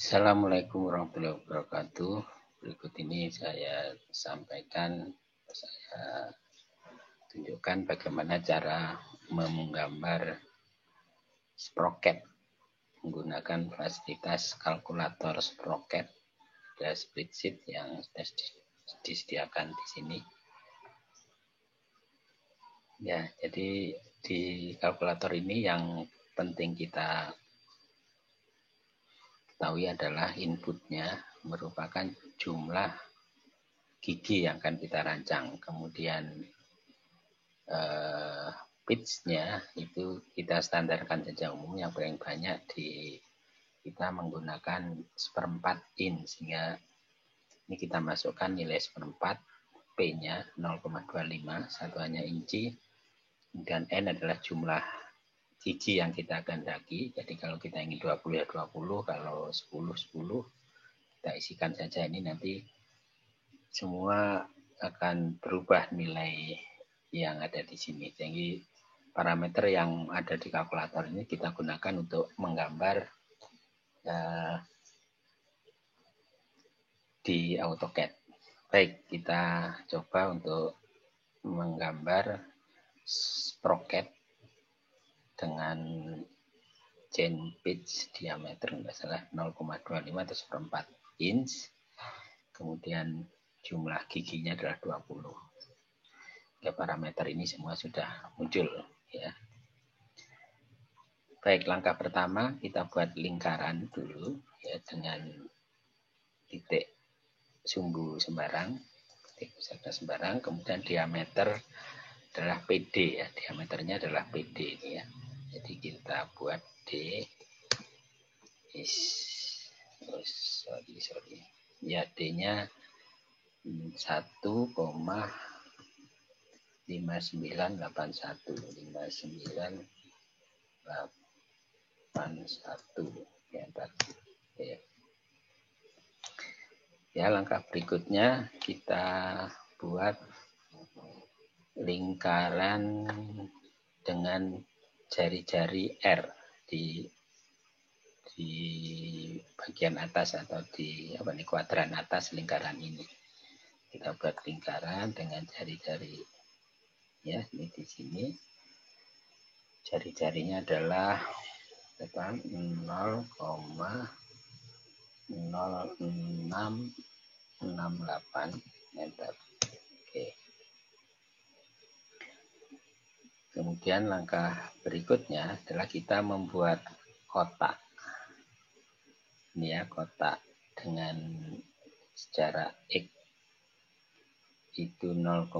Assalamualaikum warahmatullahi wabarakatuh. Berikut ini saya sampaikan, saya tunjukkan bagaimana cara menggambar sprocket menggunakan fasilitas kalkulator sprocket. Ada spreadsheet yang sudah disediakan di sini. Ya, jadi di kalkulator ini yang penting kita ketahui adalah inputnya merupakan jumlah gigi yang akan kita rancang. Kemudian pitch-nya itu kita standarkan saja umum, yang paling banyak kita menggunakan 1/4 inch, sehingga ini kita masukkan nilai 1/4, P-nya 0,25, satuannya inci, dan N adalah jumlah gigi yang kita kehendaki. Jadi kalau kita ingin 20 ya 20, kalau 10 10, kita isikan saja. Ini nanti semua akan berubah nilai yang ada di sini. Jadi parameter yang ada di kalkulator ini kita gunakan untuk menggambar di AutoCAD. Baik, kita coba untuk menggambar sprocket dengan chain pitch diameter enggak salah 0,25 atau 1/4 inch. Kemudian jumlah giginya adalah 20. Ya, parameter ini semua sudah muncul ya. Baik, langkah pertama kita buat lingkaran dulu ya, dengan titik sumbu sembarang, titik pusat sembarang, kemudian diameter adalah PD ya, diameternya adalah PD ini ya. Jadi kita buat D, ya D-nya 1,5981 ya, ya. Langkah berikutnya kita buat lingkaran dengan jari-jari R di bagian atas atau di kuadran atas lingkaran ini. Kita buat lingkaran dengan jari-jari ya, ini di sini. Jari-jarinya adalah 0,0668 meter. Oke. Kemudian langkah berikutnya adalah kita membuat kotak. Ini ya, kotak dengan jarak X itu 0,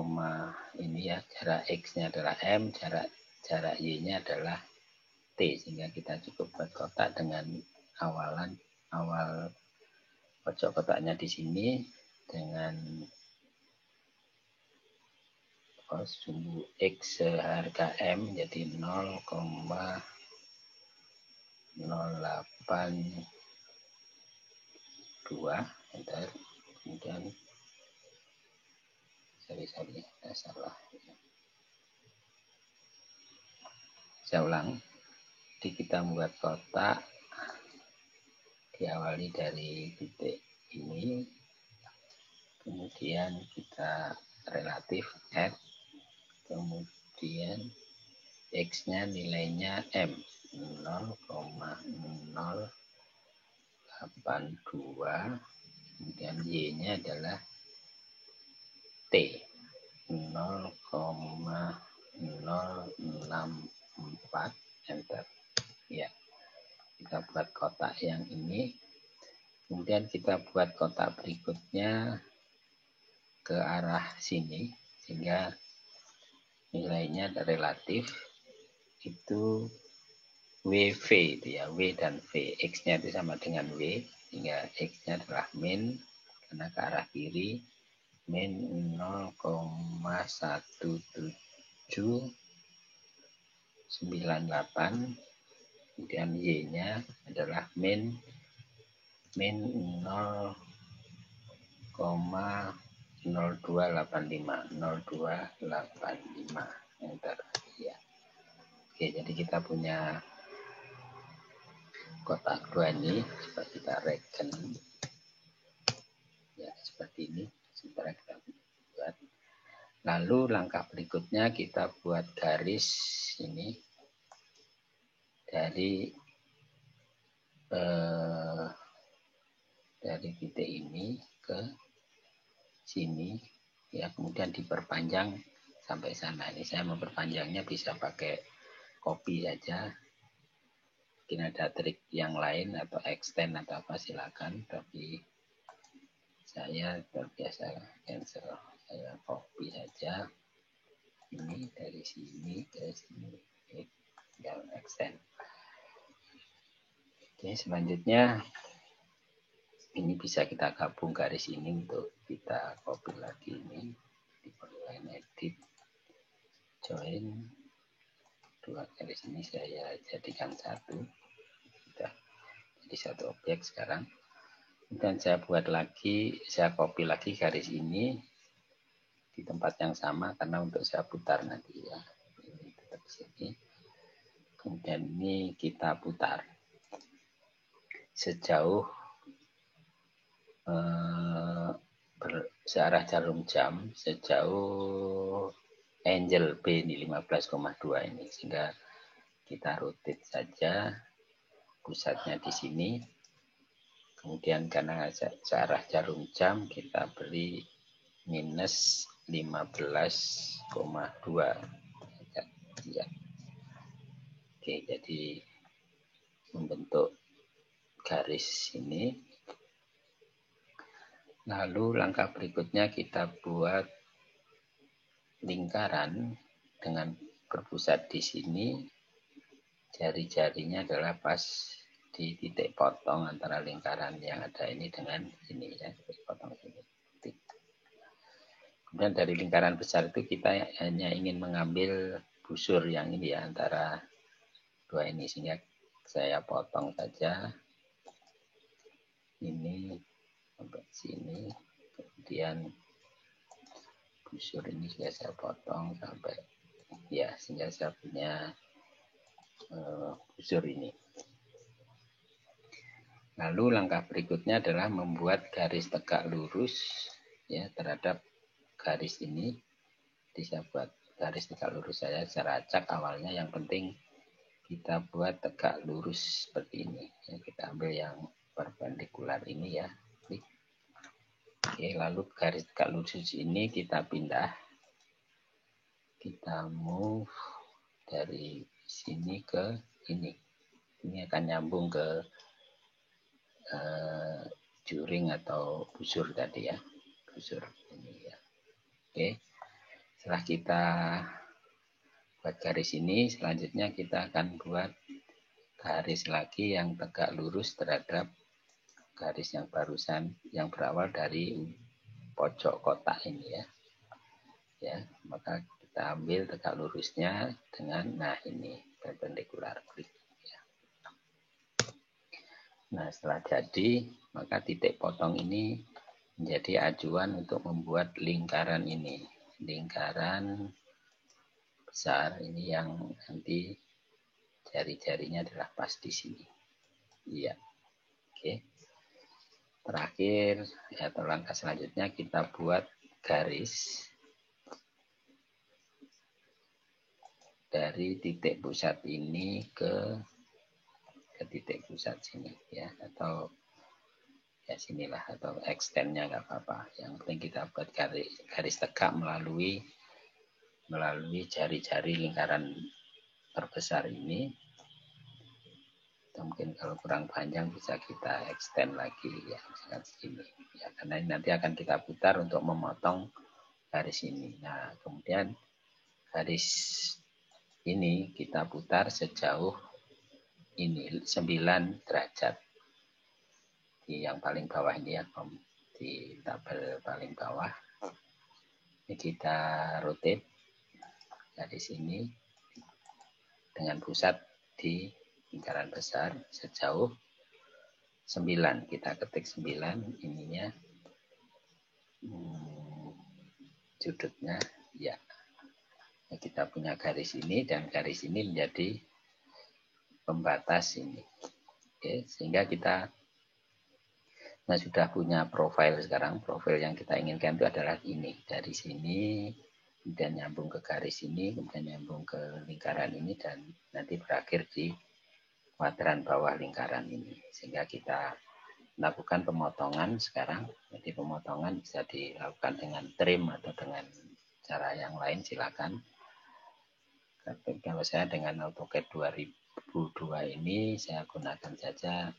ini ya, jarak X-nya adalah M, jarak Y-nya adalah T, sehingga kita cukup buat kotak dengan awal pojok kotaknya di sini dengan sumbu X seharga M jadi 0,082 meter. Kemudian salah. Saya ulang. Jadi kita membuat kotak diawali dari titik ini, kemudian kita relatif F, kemudian X-nya nilainya M 0,082, kemudian Y-nya adalah T 0,064 meter. Ya, kita buat kotak yang ini. Kemudian kita buat kotak berikutnya ke arah sini, sehingga nilainya relatif itu WV itu ya, W dan V. X-nya itu sama dengan W, sehingga X-nya adalah min karena ke arah kiri, min 0,1798, kemudian Y-nya adalah min 0,0285 meter ya. Oke, jadi kita punya kotak dua ini, coba kita reken ya seperti ini. Sementara kita buat. Lalu langkah berikutnya kita buat garis ini dari titik ini ke sini ya, kemudian diperpanjang sampai sana. Ini saya memperpanjangnya bisa pakai copy saja. Mungkin ada trik yang lain atau extend atau apa silakan, tapi saya terbiasa cancel. Saya copy saja ini dari sini ke sini, tinggal extend. Oke, selanjutnya ini bisa kita gabung garis ini untuk kita copy lagi ini di line edit, join dua garis ini saya jadikan satu, sudah jadi satu objek sekarang. Dan saya buat lagi, saya copy lagi garis ini di tempat yang sama karena untuk saya putar nanti ya. Ini tetap sini. Kemudian ini kita putar sejauh searah jarum jam, sejauh angle B ini 15,2 ini, sehingga kita rotate saja pusatnya di sini. Kemudian karena searah jarum jam kita beri minus 15,2 ya. Oke, jadi membentuk garis ini. Lalu langkah berikutnya kita buat lingkaran dengan berpusat di sini. Jari-jarinya adalah pas di titik potong antara lingkaran yang ada ini dengan ini ya, titik potong ini. Kemudian dari lingkaran besar itu kita hanya ingin mengambil busur yang ini ya, antara dua ini, sehingga saya potong saja ini sampai sini, kemudian busur ini juga saya potong sampai ya, sehingga saya punya busur ini. Lalu langkah berikutnya adalah membuat garis tegak lurus ya terhadap garis ini. Jadi saya buat garis tegak lurus saya secara acak awalnya. Yang penting kita buat tegak lurus seperti ini. Ya, kita ambil yang perpendikular ini ya. Oke, lalu garis tegak lurus ini kita pindah. Kita move dari sini ke ini. Ini akan nyambung ke juring atau busur tadi ya. Busur ini ya. Oke. Setelah kita buat garis ini, selanjutnya kita akan buat garis lagi yang tegak lurus terhadap garis yang barusan, yang berawal dari pojok kotak ini ya. Ya, maka kita ambil tegak lurusnya dengan nah ini perpendikular. Ya. Nah, setelah jadi, maka titik potong ini menjadi acuan untuk membuat lingkaran ini. Lingkaran besar ini yang nanti jari-jarinya adalah pas di sini. Iya. Oke. Terakhir, atau langkah selanjutnya kita buat garis dari titik pusat ini ke titik pusat sini ya, atau ya sinilah, atau extendnya nggak apa-apa. Yang penting kita buat garis tegak melalui jari-jari lingkaran terbesar ini. Atau mungkin kalau kurang panjang bisa kita extend lagi ya, misalkan segini ya, karena ini nanti akan kita putar untuk memotong garis ini. Nah, kemudian garis ini kita putar sejauh ini 9 derajat di yang paling bawah ini ya, di tabel paling bawah. Ini kita rotate dari sini dengan pusat di lingkaran besar sejauh 9. Kita ketik 9 ininya, sudutnya ya. Kita punya garis ini dan garis ini menjadi pembatas ini. Oke, sehingga kita sudah punya profil sekarang. Profil yang kita inginkan itu adalah ini. Dari sini, kemudian nyambung ke garis ini, kemudian nyambung ke lingkaran ini, dan nanti berakhir di kuadran bawah lingkaran ini. Sehingga kita lakukan pemotongan sekarang. Jadi pemotongan bisa dilakukan dengan trim atau dengan cara yang lain, silakan. Tapi kalau saya dengan AutoCAD 2002 ini, saya gunakan saja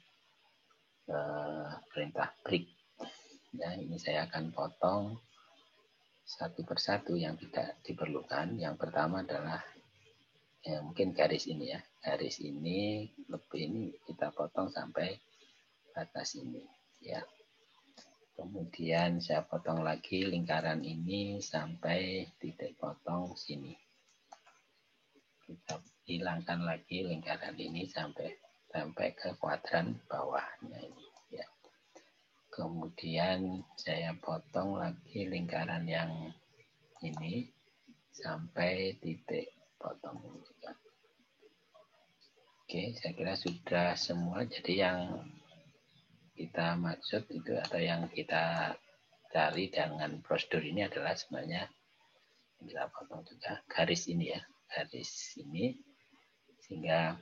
perintah break. Ya, ini saya akan potong satu persatu yang tidak diperlukan. Yang pertama adalah ya, mungkin garis ini ya. Garis ini lebih ini kita potong sampai batas ini. Ya. Kemudian saya potong lagi lingkaran ini sampai titik potong sini. Kita hilangkan lagi lingkaran ini sampai ke kuadran bawahnya ini. Ya. Kemudian saya potong lagi lingkaran yang ini sampai titik potong ini juga. Oke, saya kira sudah semua. Jadi yang kita maksud itu atau yang kita cari dengan prosedur ini adalah sebenarnya kita potong juga garis ini ya, garis ini, sehingga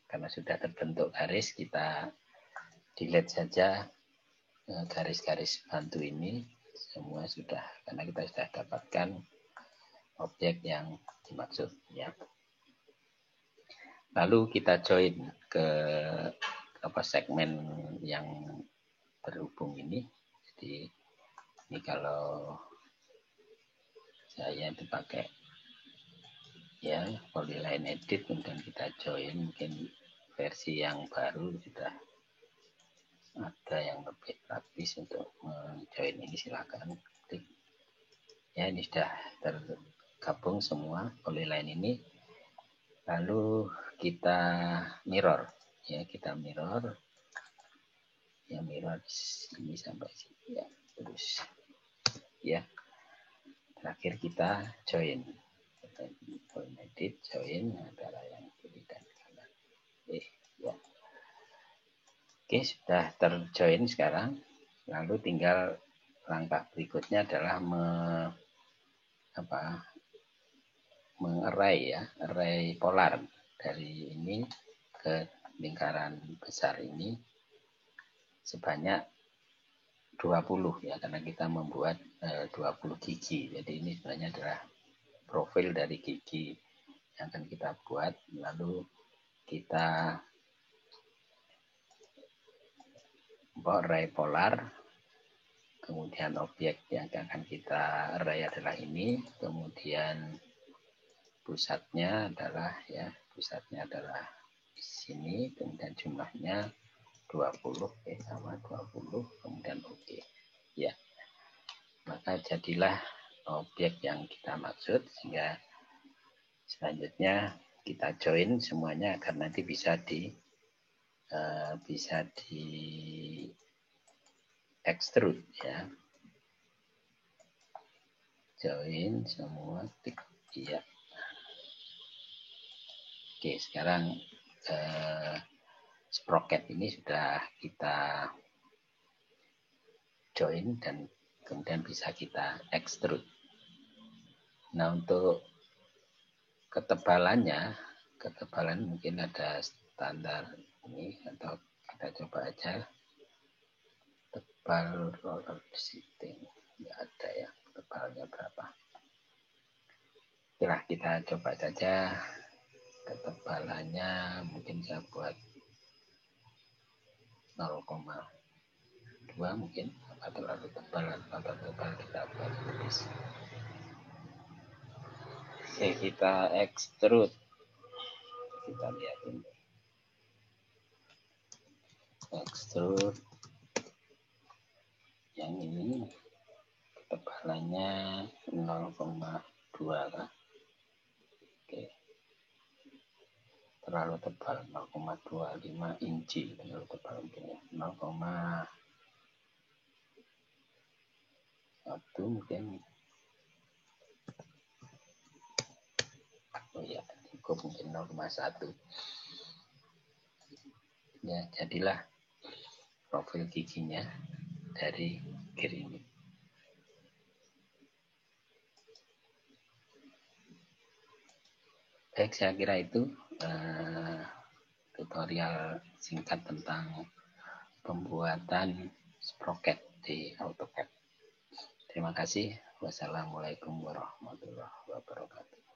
karena sudah terbentuk garis kita delete saja garis-garis bantu ini semua sudah, karena kita sudah dapatkan objek yang dimaksud ya. Lalu kita join ke segmen yang berhubung ini. Jadi ini kalau saya itu pakai ya polyline edit, kemudian kita join, mungkin versi yang baru sudah ada yang lebih praktis untuk join ini, silakan klik. Ya, ini sudah tergabung semua polyline ini. Lalu kita mirror ya, kita mirror ya, mirror sini sampai sini ya, terus ya, terakhir kita join edit, join antara yang kiri dan kanan. Ya. Oke, sudah terjoin sekarang. Lalu tinggal langkah berikutnya adalah mengarray ya, array polar dari ini ke lingkaran besar ini sebanyak 20 ya, karena kita membuat 20 gigi. Jadi ini sebenarnya adalah profil dari gigi yang akan kita buat. Lalu kita array polar, kemudian objek yang akan kita array adalah ini, kemudian pusatnya adalah di sini, kemudian jumlahnya 20 sama 20, kemudian oke. Ya. Maka jadilah objek yang kita maksud, sehingga selanjutnya kita join semuanya agar nanti bisa di extrude ya. Join semua, tik iya. Oke, sekarang sprocket ini sudah kita join dan kemudian bisa kita extrude. Nah, untuk ketebalan mungkin ada standar ini, atau kita coba aja tebal roller sheeting. Nggak ada ya, tebalnya berapa. Oke, kita coba saja ketebalannya, mungkin saya buat 0,2 mungkin, apa terlalu tebal kita buat lebih. Oke, kita extrude, kita lihat ini extrude yang ini ketebalannya 0,2 kan. Oke, terlalu tebal, 0,25 inci, terlalu tebal mungkin ya, 0,1 mungkin. Oh ya, cukup mungkin 0,1. Ya, jadilah profil giginya dari gear ini. Baik, saya kira itu tutorial singkat tentang pembuatan sprocket di AutoCAD. Terima kasih. Wassalamualaikum warahmatullahi wabarakatuh.